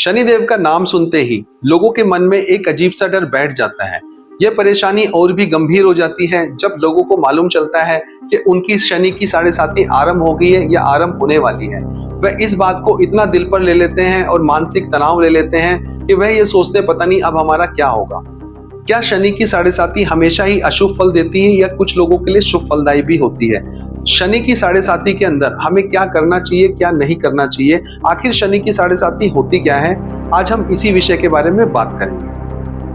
शनिदेव का नाम सुनते ही लोगों के मन में एक अजीब सा डर बैठ जाता है। यह परेशानी और भी गंभीर हो जाती है जब लोगों को मालूम चलता है कि उनकी शनि की 7.5 आरंभ हो गई है या आरंभ होने वाली है। वह इस बात को इतना दिल पर ले लेते हैं और मानसिक तनाव ले लेते हैं कि वह ये सोचते पता नहीं अब हमारा क्या होगा। क्या शनि की 7.5 हमेशा ही अशुभ फल देती है या कुछ लोगों के लिए शुभ फलदायी भी होती है? शनि की 7.5 के अंदर हमें क्या करना चाहिए, क्या नहीं करना चाहिए, आखिर शनि की 7.5 होती क्या है? आज हम इसी विषय के बारे में बात करेंगे।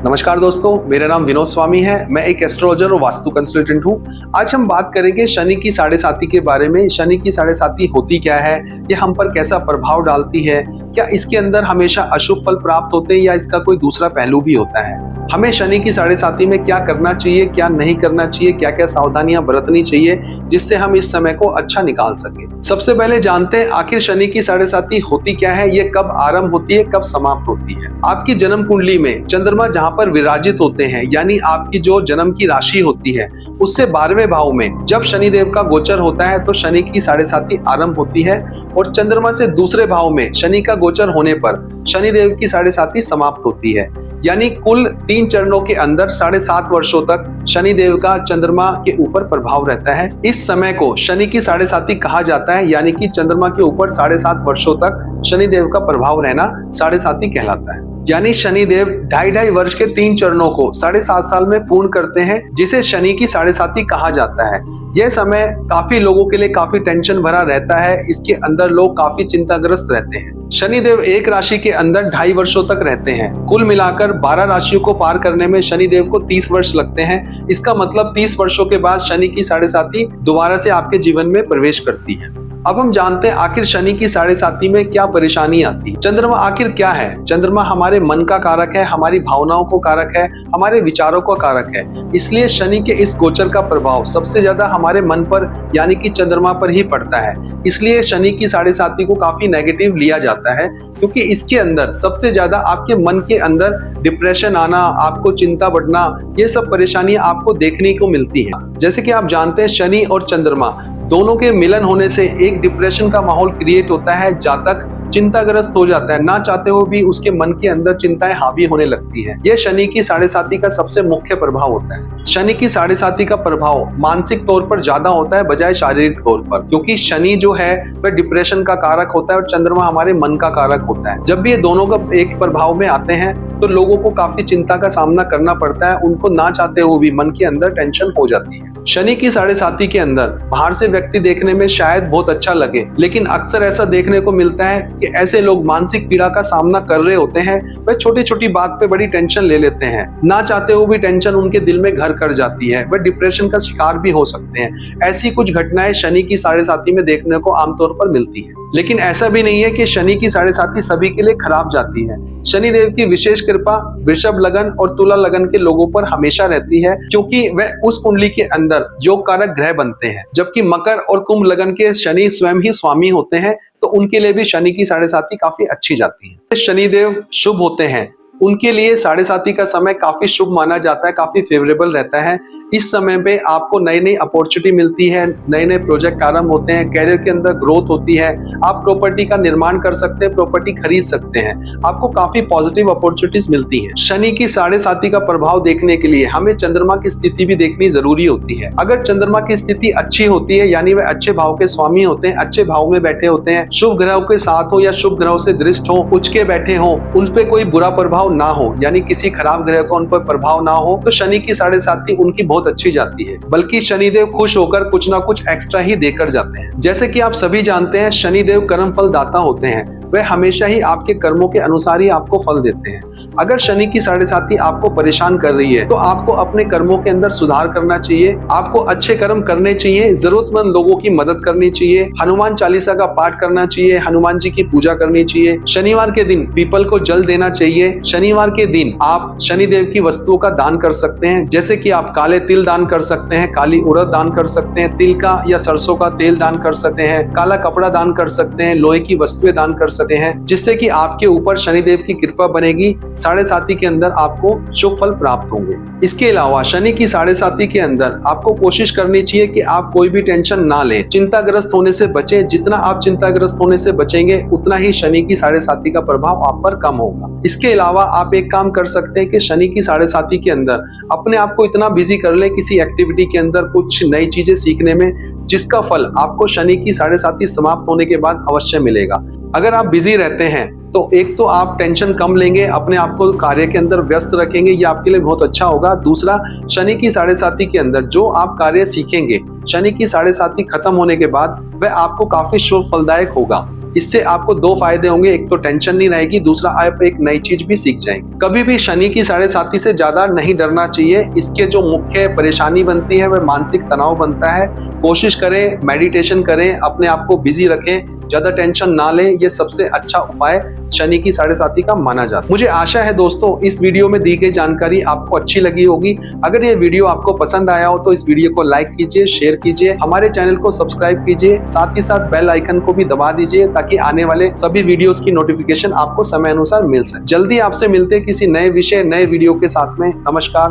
नमस्कार दोस्तों, मेरा नाम विनोद स्वामी है। मैं एक एस्ट्रोलॉजर और वास्तु कंसल्टेंट हूँ। आज हम बात करेंगे शनि की 7.5 के बारे में। शनि की 7.5 होती क्या है, ये हम पर कैसा प्रभाव डालती है, क्या इसके अंदर हमेशा अशुभ फल प्राप्त होते हैं या इसका कोई दूसरा पहलू भी होता है? हमें शनि की 7.5 में क्या करना चाहिए, क्या नहीं करना चाहिए, क्या क्या सावधानियां बरतनी चाहिए जिससे हम इस समय को अच्छा निकाल सके। सबसे पहले जानते हैं आखिर शनि की 7.5 होती क्या है, ये कब आरंभ होती है, कब समाप्त होती है। आपकी जन्म कुंडली में चंद्रमा जहां पर विराजित होते हैं, यानी आपकी जो जन्म की राशि होती है उससे 12वें भाव में जब शनिदेव का गोचर होता है तो शनि की 7.5 आरंभ होती है और चंद्रमा से दूसरे भाव में शनि का गोचर होने पर शनिदेव की 7.5 समाप्त होती है। यानी कुल 3 चरणों के अंदर 7.5 वर्षों तक शनिदेव का चंद्रमा के ऊपर प्रभाव रहता है। इस समय को शनि की 7.5 कहा जाता है, यानी कि चंद्रमा के ऊपर 7.5 वर्षों तक शनिदेव का प्रभाव रहना 7.5 कहलाता है। यानी शनिदेव 2.5 वर्ष के 3 चरणों को 7.5 साल में पूर्ण करते हैं, जिसे शनि की 7.5 कहा जाता है। यह समय काफी लोगों के लिए काफी टेंशन भरा रहता है। इसके अंदर लोग काफी चिंताग्रस्त रहते हैं। शनिदेव एक राशि के अंदर 2.5 वर्षों तक रहते हैं। कुल मिलाकर 12 राशियों को पार करने में शनिदेव को 30 वर्ष लगते हैं। इसका मतलब 30 वर्षों के बाद शनि की 7.5 दोबारा से आपके जीवन में प्रवेश करती है। अब हम जानते हैं आखिर शनि की 7.5 में क्या परेशानी आती है। चंद्रमा आखिर क्या है? चंद्रमा हमारे मन का कारक है, हमारी भावनाओं को कारक है, हमारे विचारों का कारक है। इसलिए शनि के इस गोचर का प्रभाव सबसे ज्यादा हमारे मन पर यानी कि चंद्रमा पर ही पड़ता है। इसलिए शनि की 7.5 को काफी नेगेटिव लिया जाता है, क्योंकि इसके अंदर सबसे ज्यादा आपके मन के अंदर डिप्रेशन आना, आपको चिंता बढ़ना, ये सब परेशानियां आपको देखने को मिलती है। जैसे कि आप जानते हैं शनि और चंद्रमा दोनों के मिलन होने से एक डिप्रेशन का माहौल क्रिएट होता है। जातक चिंताग्रस्त हो जाता है, ना चाहते हुए भी उसके मन के अंदर चिंताएं हावी होने लगती है। यह शनि की 7.5 का सबसे मुख्य प्रभाव होता है। शनि की 7.5 का प्रभाव मानसिक तौर पर ज्यादा होता है बजाय शारीरिक तौर पर, क्योंकि शनि जो है वह डिप्रेशन का कारक होता है और चंद्रमा हमारे मन का कारक होता है। जब भी ये दोनों का एक प्रभाव में आते हैं तो लोगों को काफी चिंता का सामना करना पड़ता है। उनको ना चाहते हुए भी मन के अंदर टेंशन हो जाती है। शनि की 7.5 के अंदर बाहर से व्यक्ति देखने में शायद बहुत अच्छा लगे, लेकिन अक्सर ऐसा देखने को मिलता है कि ऐसे लोग मानसिक पीड़ा का सामना कर रहे होते हैं। वह छोटी छोटी बात पे बड़ी टेंशन ले लेते हैं, ना चाहते हुए भी टेंशन उनके दिल में घर कर जाती है। वह डिप्रेशन का शिकार भी हो सकते हैं। ऐसी कुछ घटनाएं शनि की 7.5 में देखने को आमतौर पर मिलती है। लेकिन ऐसा भी नहीं है कि शनि की 7.5 सभी के लिए खराब जाती है। शनिदेव की विशेष कृपा वृषभ लगन और तुला लगन के लोगों पर हमेशा रहती है, क्योंकि वह उस कुंडली के अंदर योग कारक ग्रह बनते हैं। जबकि मकर और कुंभ लगन के शनि स्वयं ही स्वामी होते हैं, तो उनके लिए भी शनि की 7.5 काफी अच्छी जाती है। शनिदेव शुभ होते हैं, उनके लिए 7.5 का समय काफी शुभ माना जाता है, काफी फेवरेबल रहता है। इस समय पे आपको नई नई अपॉर्चुनिटी मिलती है, नए नए प्रोजेक्ट आरंभ होते हैं, कैरियर के अंदर ग्रोथ होती है, आप प्रॉपर्टी का निर्माण कर सकते हैं, प्रॉपर्टी खरीद सकते हैं, आपको काफी पॉजिटिव अपॉर्चुनिटीज मिलती है। शनि की 7.5 का प्रभाव देखने के लिए हमें चंद्रमा की स्थिति भी देखनी जरूरी होती है। अगर चंद्रमा की स्थिति अच्छी होती है, यानी वह अच्छे भाव के स्वामी होते हैं, अच्छे भाव में बैठे होते हैं, शुभ ग्रहों के साथ हो या शुभ ग्रहों से दृष्ट हो, उच्च के बैठे हो, उन पे कोई बुरा प्रभाव ना हो, यानी किसी खराब ग्रह का उन पर प्रभाव ना हो, तो शनि की 7.5 उनकी बहुत अच्छी जाती है। बल्कि शनिदेव खुश होकर कुछ ना कुछ एक्स्ट्रा ही देकर जाते हैं। जैसे कि आप सभी जानते हैं शनिदेव कर्म फल दाता होते हैं। वह हमेशा ही आपके कर्मों के अनुसार ही आपको फल देते हैं। अगर शनि की 7.5 आपको परेशान कर रही है तो आपको अपने कर्मों के अंदर सुधार करना चाहिए। आपको अच्छे कर्म करने चाहिए, जरूरतमंद लोगों की मदद करनी चाहिए, हनुमान चालीसा का पाठ करना चाहिए, हनुमान जी की पूजा करनी चाहिए। शनिवार के दिन पीपल को जल देना चाहिए। शनिवार के दिन आप शनिदेव की वस्तुओं का दान कर सकते हैं, जैसे कि आप काले तिल दान कर सकते हैं, काली उड़द दान कर सकते हैं, तिल का या सरसों का तेल दान कर सकते हैं, काला कपड़ा दान कर सकते हैं, लोहे की वस्तुएं दान कर सकते हैं, जिससे कि आपके ऊपर शनिदेव की कृपा बनेगी। साढ़े साथी के अंदर आपको शुभ फल प्राप्त होंगे। इसके अलावा शनि की साढ़े साथी के अंदर आपको कोशिश करनी चाहिए कि आप कोई भी टेंशन ना लें, चिंताग्रस्त होने से बचें। जितना आप चिंताग्रस्त होने से बचेंगे उतना ही शनि की साढ़े साथी का प्रभाव आप पर कम होगा। इसके अलावा आप एक काम कर सकते हैं कि शनि की साढ़े साथी के अंदर अपने आप को इतना बिजी कर ले किसी एक्टिविटी के अंदर, कुछ नई चीजें सीखने में, जिसका फल आपको शनि की साढ़े साथी समाप्त होने के बाद अवश्य मिलेगा। अगर आप बिजी रहते हैं तो एक तो आप टेंशन कम लेंगे, अपने आप को कार्य के अंदर व्यस्त रखेंगे, ये आपके लिए बहुत अच्छा होगा। दूसरा, शनि की साढ़े साथी के अंदर जो आप कार्य सीखेंगे शनि की साढ़े साथी खत्म होने के बाद वह आपको काफी शुभ फलदायक होगा। इससे आपको दो फायदे होंगे, एक तो टेंशन नहीं रहेगी, दूसरा आप एक नई चीज भी सीख जाएंगे। कभी भी शनि की साढ़े साथी से ज्यादा नहीं डरना चाहिए। इसके जो मुख्य परेशानी बनती है वह मानसिक तनाव बनता है। कोशिश करें, मेडिटेशन करें, अपने आप को बिजी रखें, ज्यादा टेंशन ना लें। ये सबसे अच्छा उपाय शनि की साढ़े साथी का माना जाता है। मुझे आशा है दोस्तों इस वीडियो में दी गई जानकारी आपको अच्छी लगी होगी। अगर ये वीडियो आपको पसंद आया हो तो इस वीडियो को लाइक कीजिए, शेयर कीजिए, हमारे चैनल को सब्सक्राइब कीजिए, साथ ही साथ बेल आइकन को भी दबा दीजिए ताकि आने वाले सभी वीडियोस की नोटिफिकेशन आपको समय अनुसार मिल सके। जल्दी आपसे मिलते हैं किसी नए विषय, नए वीडियो के साथ में। नमस्कार,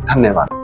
धन्यवाद।